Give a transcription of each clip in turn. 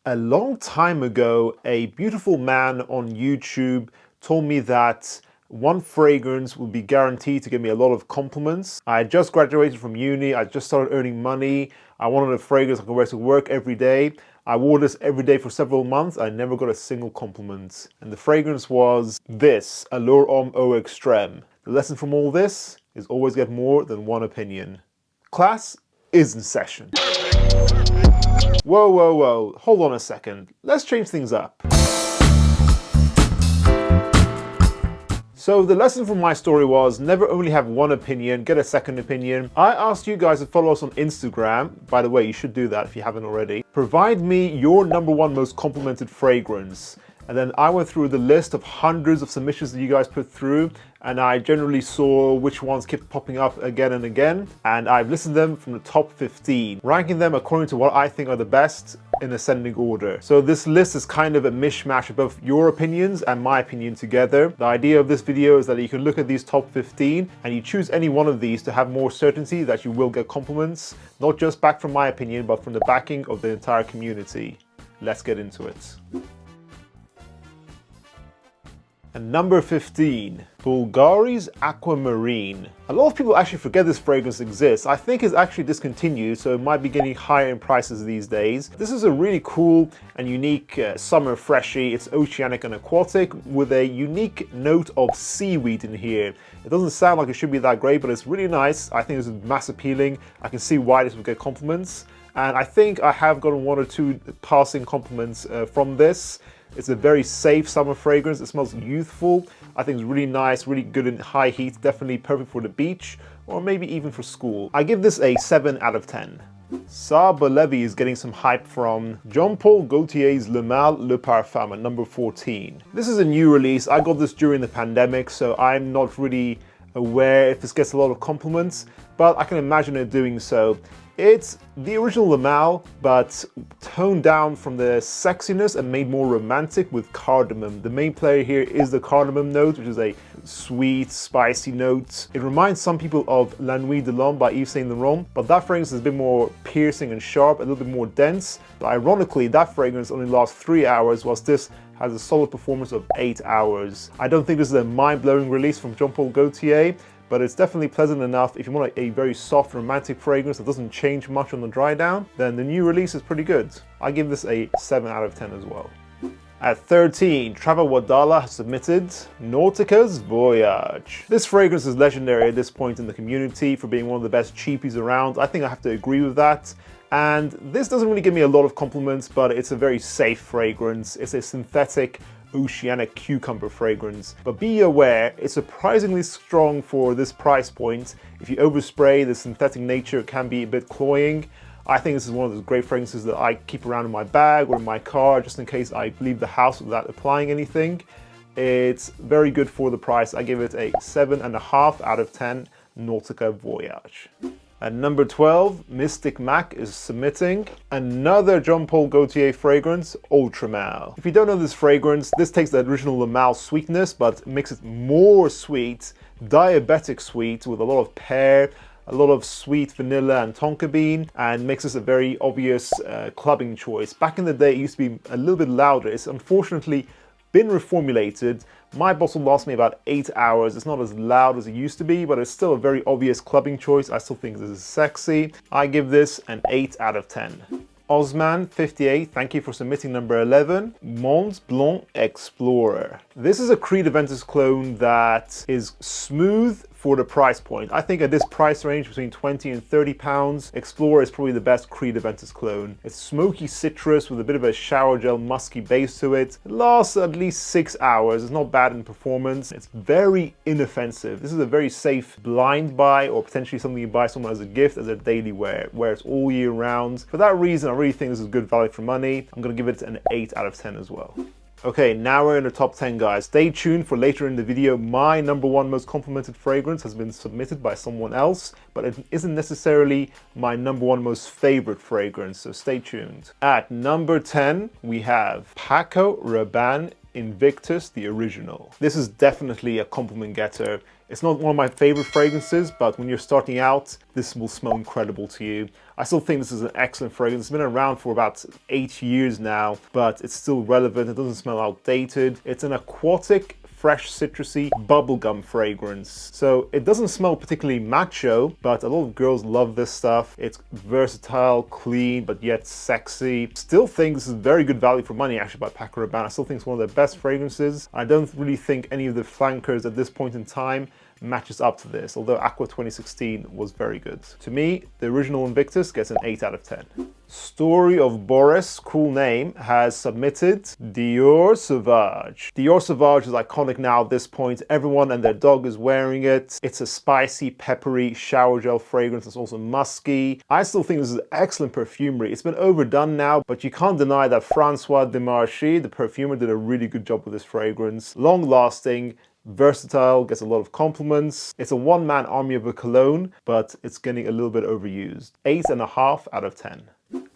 A long time ago, a beautiful man on YouTube told me that one fragrance would be guaranteed to give me a lot of compliments. I had just graduated from uni, I just started earning money. I wanted a fragrance I could wear to work every day. I wore this every day for several months. I never got a single compliment. And the fragrance was this, Allure Homme Eau Extrême. The lesson from all this is always get more than one opinion. Class is in session. Whoa, whoa, whoa, hold on a second. Let's change things up. So the lesson from my story was never only have one opinion, get a second opinion. I asked you guys to follow us on Instagram. By the way, you should do that if you haven't already. Provide me your #1 most complimented fragrance. And then I went through the list of hundreds of submissions that you guys put through, and I generally saw which ones kept popping up again and again, and I've listed them from the top 15, ranking them according to what I think are the best in ascending order. So this list is kind of a mishmash of both your opinions and my opinion together. The idea of this video is that you can look at these top 15 and you choose any one of these to have more certainty that you will get compliments, not just back from my opinion, but from the backing of the entire community. Let's get into it. And number 15, Bulgari's Aquamarine. A lot of people actually forget this fragrance exists. I think it's actually discontinued, so it might be getting higher in prices these days. This is a really cool and unique summer freshie. It's oceanic and aquatic with a unique note of seaweed in here. It doesn't sound like it should be that great, but it's really nice. I think this is mass appealing. I can see why this would get compliments. And I think I have gotten 1 or 2 passing compliments from this. It's a very safe summer fragrance. It smells youthful. I think it's really nice, really good in high heat, definitely perfect for the beach or maybe even for school. I give this a 7 out of 10. Sabre Levy is getting some hype from Jean-Paul Gaultier's Le Male Le Parfum at number 14. This is a new release. I got this during the pandemic, so I'm not really aware if this gets a lot of compliments, but I can imagine it doing so. It's the original Le Male, but toned down from the sexiness and made more romantic with cardamom. The main player here is the cardamom note, which is a sweet, spicy note. It reminds some people of La Nuit de l'Homme by Yves Saint Laurent, but that fragrance is a bit more piercing and sharp, a little bit more dense. But ironically, that fragrance only lasts 3 hours, whilst this has a solid performance of 8 hours. I don't think this is a mind-blowing release from Jean-Paul Gaultier, but it's definitely pleasant enough. If you want a very soft, romantic fragrance that doesn't change much on the dry down, then the new release is pretty good. I give this a 7 out of 10 as well. At 13, Trevor Wadala has submitted Nautica's Voyage. This fragrance is legendary at this point in the community for being one of the best cheapies around. I think I have to agree with that. And this doesn't really give me a lot of compliments, but it's a very safe fragrance. It's a synthetic oceanic cucumber fragrance, but be aware it's surprisingly strong for this price point. If you overspray, the synthetic nature can be a bit cloying. I think this is one of those great fragrances that I keep around in my bag or in my car just in case I leave the house without applying anything. It's very good for the price. I give it a 7.5 out of 10 Nautica Voyage. At number 12, Mystic Mac is submitting another Jean-Paul Gaultier fragrance, Ultra Male. If you don't know this fragrance, this takes the original Le Male sweetness, but makes it more sweet, diabetic sweet, with a lot of pear, a lot of sweet vanilla and tonka bean, and makes this a very obvious clubbing choice. Back in the day, it used to be a little bit louder. It's unfortunately been reformulated. My bottle lasts me about 8 hours. It's not as loud as it used to be, but it's still a very obvious clubbing choice. I still think this is sexy. I give this an 8 out of 10. Osman58, thank you for submitting number 11, Mont Blanc Explorer. This is a Creed Aventus clone that is smooth for the price point. I think at this price range between 20 and 30 pounds, Explorer is probably the best Creed Aventus clone. It's smoky citrus with a bit of a shower gel musky base to it. It lasts at least 6 hours. It's not bad in performance. It's very inoffensive. This is a very safe blind buy or potentially something you buy someone as a gift, as a daily wear. Wear it all year round. For that reason, I really think this is good value for money. I'm gonna give it an 8 out of 10 as well. Okay, now we're in the top 10, guys. Stay tuned for later in the video. My number 1 most complimented fragrance has been submitted by someone else, but it isn't necessarily my number 1 most favorite fragrance, so stay tuned. At number 10, we have Paco Rabanne Invictus, the original. This is definitely a compliment getter. It's not one of my favorite fragrances, but when you're starting out, this will smell incredible to you. I still think this is an excellent fragrance. It's been around for about 8 years now, but it's still relevant. It doesn't smell outdated. It's an aquatic, fresh, citrusy bubblegum fragrance. So it doesn't smell particularly macho, but a lot of girls love this stuff. It's versatile, clean, but yet sexy. Still think this is very good value for money actually by Paco Rabanne. I still think it's one of their best fragrances. I don't really think any of the flankers at this point in time matches up to this, although Aqua 2016 was very good. To me, the original Invictus gets an 8 out of 10. Story of Boris, cool name, has submitted Dior Sauvage. Dior Sauvage is iconic now at this point. Everyone and their dog is wearing it. It's a spicy, peppery shower gel fragrance. It's also musky. I still think this is excellent perfumery. It's been overdone now, but you can't deny that Francois Demarchi, the perfumer, did a really good job with this fragrance. Long-lasting, versatile, gets a lot of compliments. It's a one-man army of a cologne, but it's getting a little bit overused. 8.5 out of 10.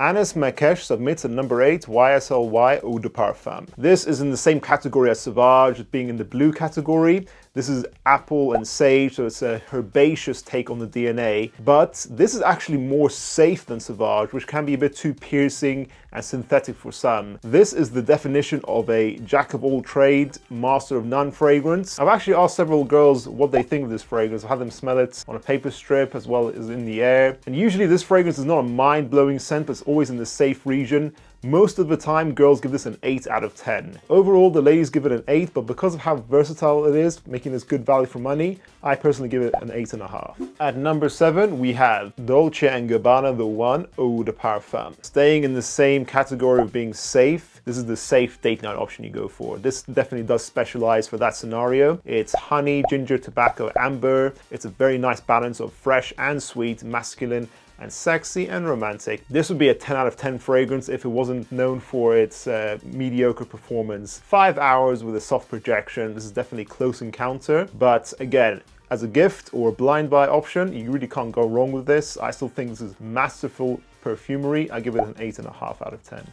Anis Makesh submits at number 8, YSLY Eau de Parfum. This is in the same category as Sauvage, being in the blue category. This is apple and sage, so it's a herbaceous take on the DNA. But this is actually more safe than Sauvage, which can be a bit too piercing and synthetic for some. This is the definition of a jack of all trade, master of none fragrance. I've actually asked several girls what they think of this fragrance. I've had them smell it on a paper strip as well as in the air. And usually this fragrance is not a mind-blowing scent, but it's always in the safe region. Most of the time, girls give this an 8 out of 10. Overall, the ladies give it an 8, but because of how versatile it is, making this good value for money, I personally give it an 8.5. At number 7, we have Dolce & Gabbana The One Eau de Parfum. Staying in the same category of being safe, this is the safe date night option you go for. This definitely does specialize for that scenario. It's honey, ginger, tobacco, amber. It's a very nice balance of fresh and sweet, masculine, and sexy and romantic. This would be a 10 out of 10 fragrance if it wasn't known for its mediocre performance. 5 hours with a soft projection. This is definitely close encounter, but again, as a gift or a blind buy option, you really can't go wrong with this. I still think this is masterful perfumery. I give it an 8.5 out of 10.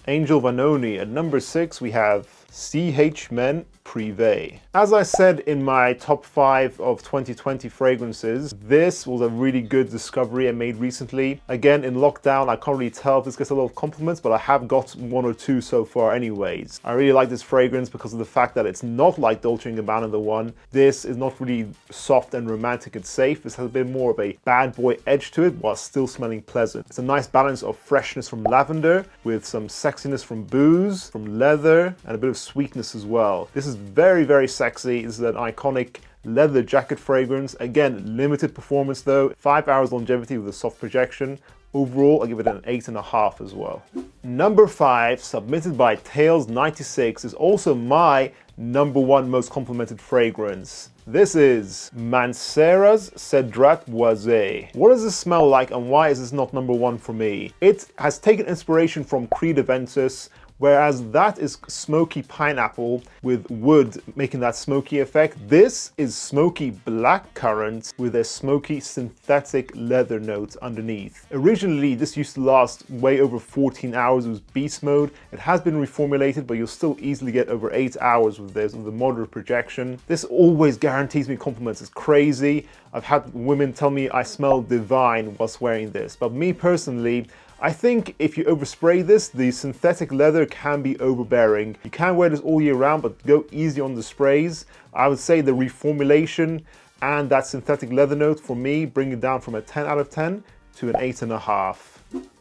Angel Vanoni. At number 6, we have CH Men Privé. As I said in my top 5 of 2020 fragrances, this was a really good discovery I made recently. Again, in lockdown, I can't really tell if this gets a lot of compliments, but I have got 1 or 2 so far anyways. I really like this fragrance because of the fact that it's not like Dolce & Gabbana The One. This is not really soft and romantic and safe. This has a bit more of a bad boy edge to it while still smelling pleasant. It's a nice balance of freshness from lavender with some sexiness from booze, from leather, and a bit of sweetness as well. This is very, very sexy. This is an iconic leather jacket fragrance. Again, limited performance though. 5 hours longevity with a soft projection. Overall, I give it an 8.5 as well. Number 5, submitted by Tails96, is also my number 1 most complimented fragrance. This is Mancera's Cedrat Boisé. What does this smell like and why is this not number 1 for me? It has taken inspiration from Creed Aventus, whereas that is smoky pineapple with wood making that smoky effect. This is smoky blackcurrant with a smoky synthetic leather note underneath. Originally, this used to last way over 14 hours. It was beast mode. It has been reformulated, but you'll still easily get over 8 hours with this, with a moderate projection. This always guarantees me compliments. It's crazy. I've had women tell me I smell divine whilst wearing this, but me personally, I think if you overspray this, the synthetic leather can be overbearing. You can wear this all year round, but go easy on the sprays. I would say the reformulation and that synthetic leather note for me bring it down from a 10 out of 10 to an 8.5.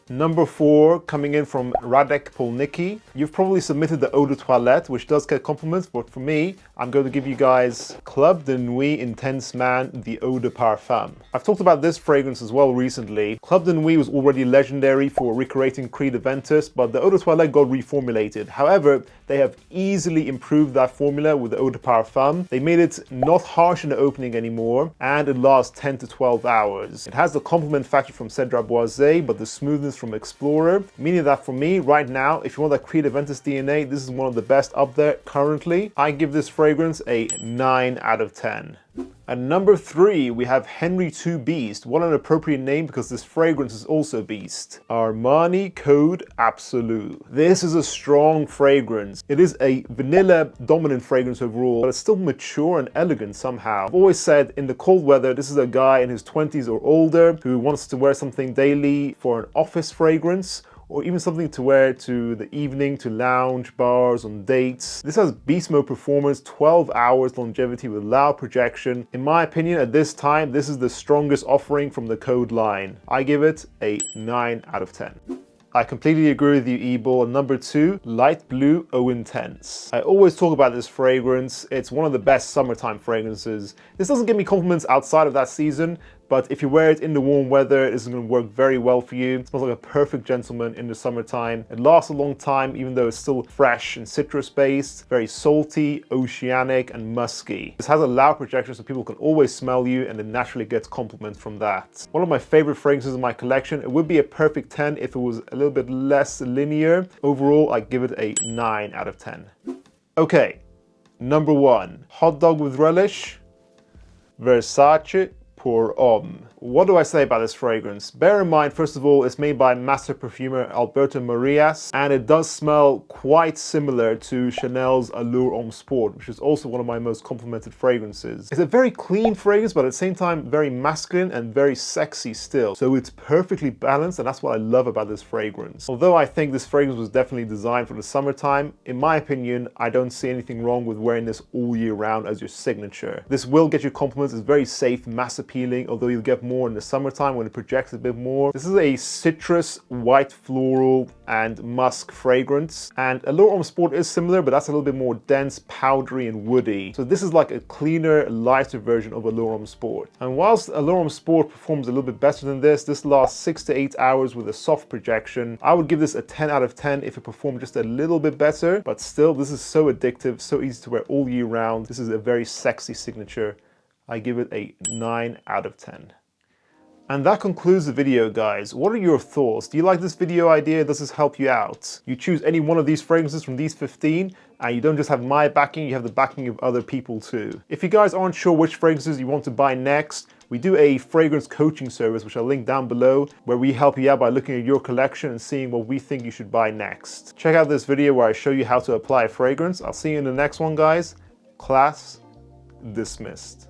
Number 4, coming in from Radek Polnicki. You've probably submitted the Eau de Toilette, which does get compliments, but for me, I'm going to give you guys Club de Nuit Intense Man, the Eau de Parfum. I've talked about this fragrance as well recently. Club de Nuit was already legendary for recreating Creed Aventus, but the Eau de Toilette got reformulated. However, they have easily improved that formula with the Eau de Parfum. They made it not harsh in the opening anymore, and it lasts 10 to 12 hours. It has the compliment factor from Cedrat Boisé, but the smoothness from Explorer, meaning that for me right now, if you want that Creed Aventus DNA, this is one of the best up there currently. I give this fragrance a 9 out of 10. At number 3, we have Henry 2 Beast. What an appropriate name because this fragrance is also Beast. Armani Code Absolute. This is a strong fragrance. It is a vanilla dominant fragrance overall, but it's still mature and elegant somehow. I've always said in the cold weather, this is a guy in his 20s or older who wants to wear something daily for an office fragrance, or even something to wear to the evening, to lounge, bars, on dates. This has beast mode performance, 12 hours longevity with loud projection. In my opinion, at this time, this is the strongest offering from the Code line. I give it a 9 out of 10. I completely agree with you, Ebel. Number 2, Light Blue Eau Intense. I always talk about this fragrance. It's one of the best summertime fragrances. This doesn't give me compliments outside of that season, but if you wear it in the warm weather, this is going to work very well for you. It smells like a perfect gentleman in the summertime. It lasts a long time, even though it's still fresh and citrus-based, very salty, oceanic, and musky. This has a loud projection, so people can always smell you, and it naturally gets compliments from that. One of my favorite fragrances in my collection. It would be a perfect 10 if it was a little bit less linear. Overall, I give it a 9 out of 10. Okay, number 1, Hot Dog with Relish, Versace Pour Homme. What do I say about this fragrance? Bear in mind, first of all, it's made by master perfumer Alberto Marias, and it does smell quite similar to Chanel's Allure Homme Sport, which is also one of my most complimented fragrances. It's a very clean fragrance, but at the same time, very masculine and very sexy still. So it's perfectly balanced, and that's what I love about this fragrance. Although I think this fragrance was definitely designed for the summertime, in my opinion, I don't see anything wrong with wearing this all year round as your signature. This will get you compliments. It's very safe, mass appealing, although you'll get more in the summertime when it projects a bit more. This is a citrus, white floral, and musk fragrance. And Allure Homme Sport is similar, but that's a little bit more dense, powdery, and woody. So this is like a cleaner, lighter version of Allure Homme Sport. And whilst Allure Homme Sport performs a little bit better than this lasts 6 to 8 hours with a soft projection. I would give this a 10 out of 10 if it performed just a little bit better, but still, this is so addictive, so easy to wear all year round. This is a very sexy signature. I give it a 9 out of 10. And that concludes the video, guys. What are your thoughts? Do you like this video idea? Does this help you out? You choose any one of these fragrances from these 15, and you don't just have my backing, you have the backing of other people too. If you guys aren't sure which fragrances you want to buy next, we do a fragrance coaching service, which I'll link down below, where we help you out by looking at your collection and seeing what we think you should buy next. Check out this video where I show you how to apply a fragrance. I'll see you in the next one, guys. Class dismissed.